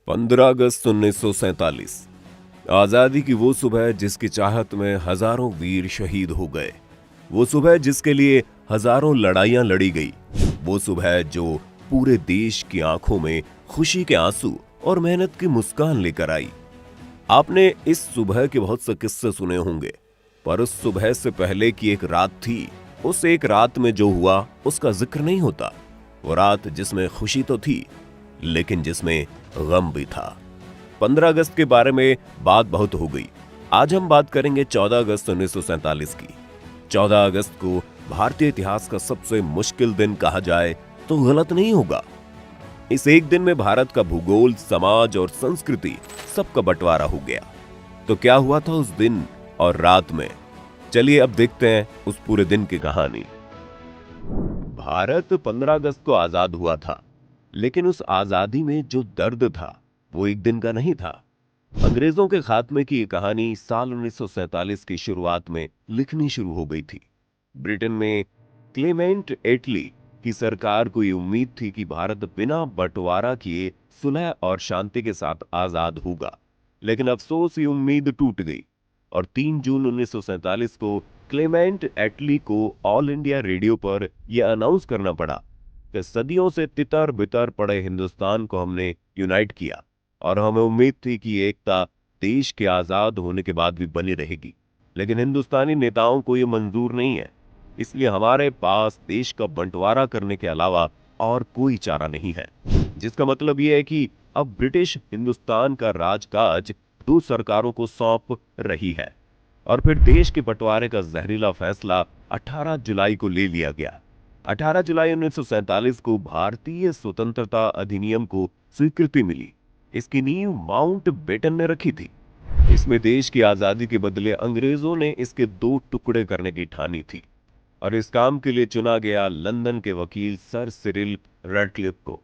15 अगस्त 1947। आजादी की वो सुबह जिसकी चाहत में हजारों वीर शहीद हो गए। वो सुबह जिसके लिए हजारों लड़ाइयां लड़ी गई। वो सुबह जो पूरे देश की आंखों में खुशी के आंसू और मेहनत की मुस्कान लेकर आई। आपने इस सुबह के बहुत से किस्से सुने होंगे, पर उस सुबह से पहले की एक रात थी। उस एक रात में जो हुआ उसका जिक्र नहीं होता। वो रात जिसमें खुशी तो थी, लेकिन जिसमें गम भी था। 15 अगस्त के बारे में बात बहुत हो गई। आज हम बात करेंगे 14 अगस्त 1947 की। 14 अगस्त को भारतीय इतिहास का सबसे मुश्किल दिन कहा जाए तो गलत नहीं होगा। इस एक दिन में भारत का भूगोल, समाज और संस्कृति सबका बंटवारा हो गया। तो क्या हुआ था उस दिन और रात में? चलिए अब देखते हैं उस पूरे दिन की कहानी। भारत 15 अगस्त को आजाद हुआ था, लेकिन उस आजादी में जो दर्द था वो एक दिन का नहीं था। अंग्रेजों के खात्मे की ये कहानी साल 1947 की शुरुआत में लिखनी शुरू हो गई थी। ब्रिटेन में क्लेमेंट एटली की सरकार को ये उम्मीद थी कि भारत बिना बंटवारा किए सुलह और शांति के साथ आजाद होगा, लेकिन अफसोस ये उम्मीद टूट गई और 3 जून 1947 को क्लेमेंट एटली को ऑल इंडिया रेडियो पर यह अनाउंस करना पड़ा कि सदियों से तितर बितर पड़े हिंदुस्तान को हमने यूनाइट किया और हमें उम्मीद थी कि ये एकता देश के आजाद होने के बाद भी बनी रहेगी। लेकिन हिंदुस्तानी नेताओं को ये मंजूर नहीं है, इसलिए हमारे पास देश का बंटवारा करने के अलावा और कोई चारा नहीं है। जिसका मतलब यह है कि अब ब्रिटिश हिंदुस्तान का राजकाज दो सरकारों को सौंप रही है। और फिर देश के बंटवारे का जहरीला फैसला 18 जुलाई को ले लिया गया। 18 जुलाई 1947 को भारतीय स्वतंत्रता अधिनियम को स्वीकृति मिली। इसकी नींव माउंट बेटन ने रखी थी। इसमें देश की आजादी के बदले अंग्रेजों ने इसके दो टुकड़े करने की ठानी थी और इस काम के लिए चुना गया लंदन के वकील सर सिरिल रेडक्लिफ को।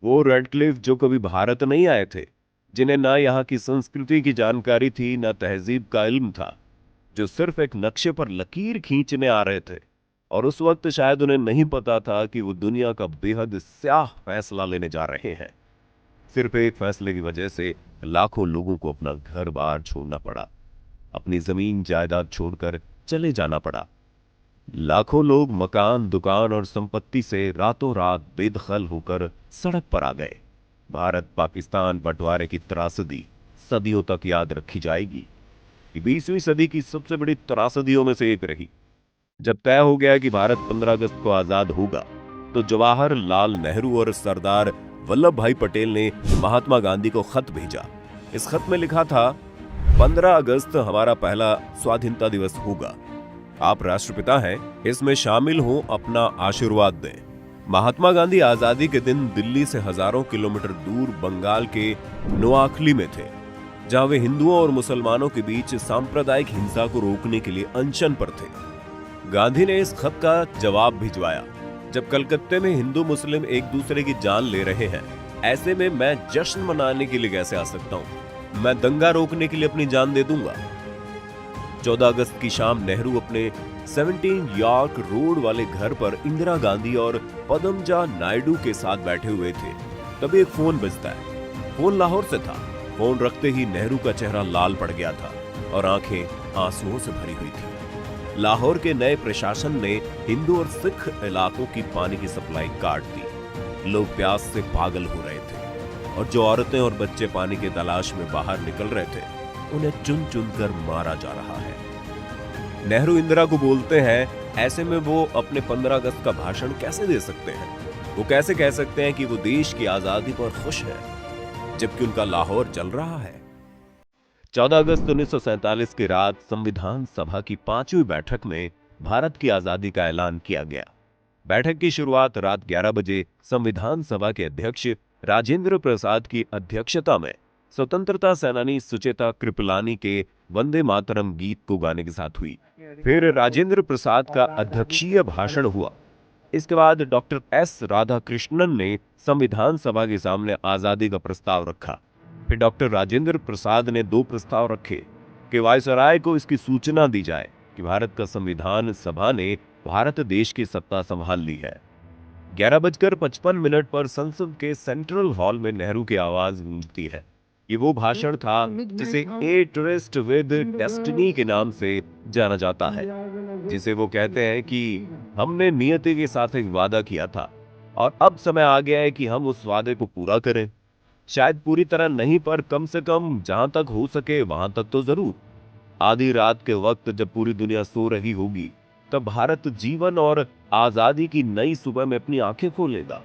वो रेडक्लिफ जो कभी भारत नहीं आए थे, जिन्हें ना यहाँ की संस्कृति की जानकारी थी ना तहजीब का इल्म था, जो सिर्फ एक नक्शे पर लकीर खींचने आ रहे थे। और उस वक्त शायद उन्हें नहीं पता था कि वो दुनिया का बेहद स्याह फैसला लेने जा रहे हैं। सिर्फ एक फैसले की वजह से लाखों लोगों को अपना घर बार छोड़ना पड़ा, अपनी जमीन जायदाद छोड़कर चले जाना पड़ा। लाखों लोग मकान, दुकान और संपत्ति से रातों रात बेदखल होकर सड़क पर आ गए। भारत पाकिस्तान बंटवारे की त्रासदी सदियों तक याद रखी जाएगी। 20वीं सदी की सबसे बड़ी त्रासदियों में से एक रही। जब तय हो गया कि भारत 15 अगस्त को आजाद होगा, तो जवाहरलाल नेहरू और सरदार वल्लभ भाई पटेल ने महात्मा गांधी को खत भेजा। इस खत में लिखा था, 15 अगस्त हमारा पहला स्वाधीनता दिवस होगा। आप राष्ट्रपिता हैं, इसमें शामिल हो, अपना आशीर्वाद दें। महात्मा गांधी आजादी के दिन दिल्ली से हजारों किलोमीटर दूर बंगाल के नोआखली में थे, जहां वे हिंदुओं और मुसलमानों के बीच सांप्रदायिक हिंसा को रोकने के लिए अनशन पर थे। गांधी ने इस खत का जवाब भिजवाया, जब कलकत्ते में हिंदू मुस्लिम एक दूसरे की जान ले रहे हैं, ऐसे में मैं जश्न मनाने के लिए कैसे आ सकता हूं? मैं दंगा रोकने के लिए अपनी जान दे दूंगा। 14 अगस्त की शाम नेहरू अपने 17 यॉर्क रोड वाले घर पर इंदिरा गांधी और पदमजा नायडू के साथ बैठे हुए थे। तभी एक फोन बजता है। फोन लाहौर से था। फोन रखते ही नेहरू का चेहरा लाल पड़ गया था और आंखें आंसुओं से भरी हुई थी। लाहौर के नए प्रशासन ने हिंदू और सिख इलाकों की पानी की सप्लाई काट दी। लोग प्यास से पागल हो रहे थे और जो औरतें और बच्चे पानी की तलाश में बाहर निकल रहे थे, उन्हें चुन चुन कर मारा जा रहा है। नेहरू इंदिरा को बोलते हैं, ऐसे में वो अपने 15 अगस्त का भाषण कैसे दे सकते हैं? वो कैसे कह सकते हैं कि वो देश की आजादी पर खुश है, जबकि उनका लाहौर जल रहा है? 14 अगस्त 1947 की रात संविधान सभा की 5वीं बैठक में भारत की आजादी का ऐलान किया गया। बैठक की शुरुआत रात 11 बजे संविधान सभा के अध्यक्ष राजेंद्र प्रसाद की अध्यक्षता में स्वतंत्रता सेनानी सुचेता कृपलानी के वंदे मातरम गीत को गाने के साथ हुई। फिर राजेंद्र प्रसाद का अध्यक्षीय भाषण हुआ। इसके बाद डॉक्टर एस राधाकृष्णन ने संविधान सभा के सामने आजादी का प्रस्ताव रखा। फिर डॉक्टर राजेंद्र प्रसाद ने दो प्रस्ताव रखे कि वायसराय को इसकी सूचना दी जाए कि भारत का संविधान सभा ने भारत देश की सत्ता संभाल ली है। 11:55 पर संसद के सेंट्रल हॉल में नेहरू की आवाज गूंजती है। ये वो भाषण था जिसे ए टूरिस्ट विद डेस्टिनी के नाम से जाना जाता है, जिसे वो कहते हैं कि हमने नियति के साथ एक वादा किया था और अब समय आ गया है कि हम उस वादे को पूरा करें। शायद पूरी तरह नहीं, पर कम से कम जहां तक हो सके वहां तक तो जरूर। आधी रात के वक्त जब पूरी दुनिया सो रही होगी, तब भारत जीवन और आजादी की नई सुबह में अपनी आंखें खोलेगा।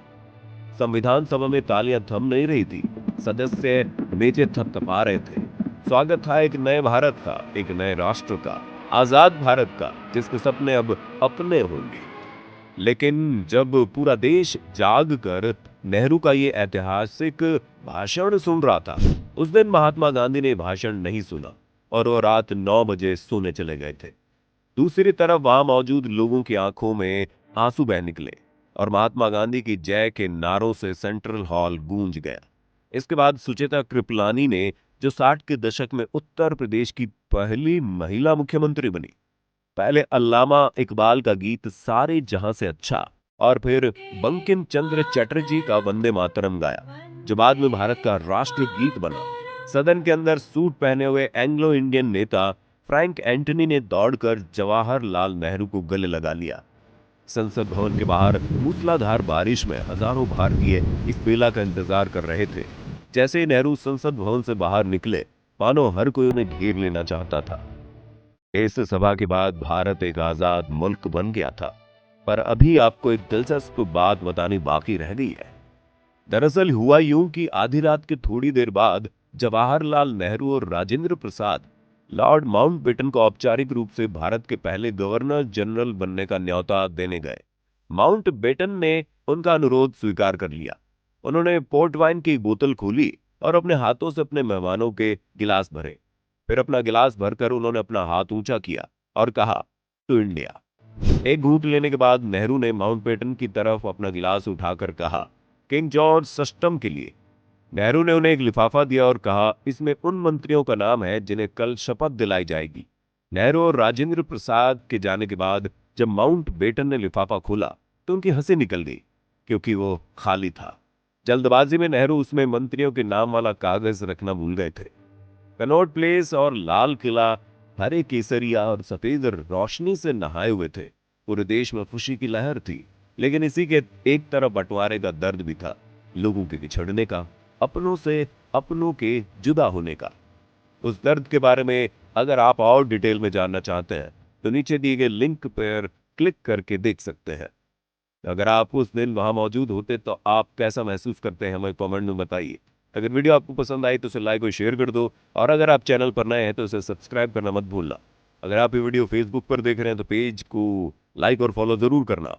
संविधान सभा में तालियां थम नहीं रही थी, सदस्य मेजें थपथपा रहे थे। स्वागत था एक नए भारत का, एक नए राष्ट्र का, आजाद भारत का, जिसके सपने अब अपने होंगे। लेकिन जब पूरा देश जाग कर नेहरू का ये ऐतिहासिक भाषण सुन रहा था, उस दिन महात्मा गांधी ने भाषण नहीं सुना और वो रात 9 बजे सोने चले गए थे। दूसरी तरफ वहां मौजूद लोगों की आंखों में आंसू बह निकले और महात्मा गांधी की जय के नारों से सेंट्रल हॉल गूंज गया। इसके बाद सुचेता कृपलानी ने, जो 60 के दशक में उत्तर प्रदेश की पहली महिला मुख्यमंत्री बनी, पहले अल्लामा इकबाल का गीत सारे जहां से अच्छा और फिर बंकिम चंद्र चटर्जी का वंदे मातरम गाया, जो बाद में भारत का राष्ट्र गीत बना। सदन के अंदर सूट पहने हुए एंग्लो इंडियन नेता फ्रैंक एंटनी ने दौड़कर जवाहरलाल नेहरू को गले लगा लिया। संसद भवन के बाहर मूसलाधार बारिश में हजारों भारतीय इस बेला का इंतजार कर रहे थे। जैसे ही नेहरू संसद भवन से बाहर निकले, मानो हर कोई उन्हें घेर लेना चाहता था। इस सभा के बाद भारत एक आजाद मुल्क बन गया था, पर अभी आपको एक दिलचस्प बात बतानी बाकी रह गई है। दरअसल हुआ यूं कि आधी रात के थोड़ी देर बाद जवाहरलाल नेहरू और राजेंद्र प्रसाद लॉर्ड माउंटबेटन को औपचारिक रूप से भारत के पहले गवर्नर जनरल बनने का न्योता देने गए। माउंटबेटन ने उनका अनुरोध स्वीकार कर लिया। उन्होंने पोर्ट वाइन की बोतल खोली और अपने हाथों से अपने मेहमानों के गिलास भरे। फिर अपना गिलास भरकर उन्होंने अपना हाथ ऊंचा किया और कहा, टू इंडिया। एक घूंट लेने के बाद नेहरू ने माउंटबेटन की तरफ अपना गिलास उठाकर कहा, किंग जॉर्ज सष्टम के लिए। नेहरू ने उन्हें एक लिफाफा दिया और कहा, इसमें उन मंत्रियों का नाम है जिन्हें कल शपथ दिलाई जाएगी। नेहरू और राजेंद्र प्रसाद के जाने के बाद जब माउंटबेटन ने लिफाफा खोला तो उनकी हंसी निकल गई, क्योंकि वो खाली था। जल्दबाजी में नेहरू उसमें मंत्रियों के नाम वाला कागज रखना भूल गए थे। कनॉट प्लेस और लाल किला हरे केसरिया और सफेद रोशनी से नहाए हुए थे। पूरे देश में खुशी की लहर थी, लेकिन इसी के एक तरफ बंटवारे का दर्द भी था, लोगों के बिछड़ने का, अपनों से अपनों के जुदा होने का। उस दर्द के बारे में अगर आप और डिटेल में जानना चाहते हैं तो नीचे दिए गए लिंक पर क्लिक करके देख सकते हैं। अगर आप उस दिन वहां मौजूद होते तो आप कैसा महसूस करते हैं, हमें कमेंट में बताइए। अगर वीडियो आपको पसंद आई तो उसे लाइक और शेयर कर दो, और अगर आप चैनल पर नए हैं तो उसे सब्सक्राइब करना मत भूलना। अगर आप ये वीडियो फेसबुक पर देख रहे हैं तो पेज को लाइक और फॉलो जरूर करना।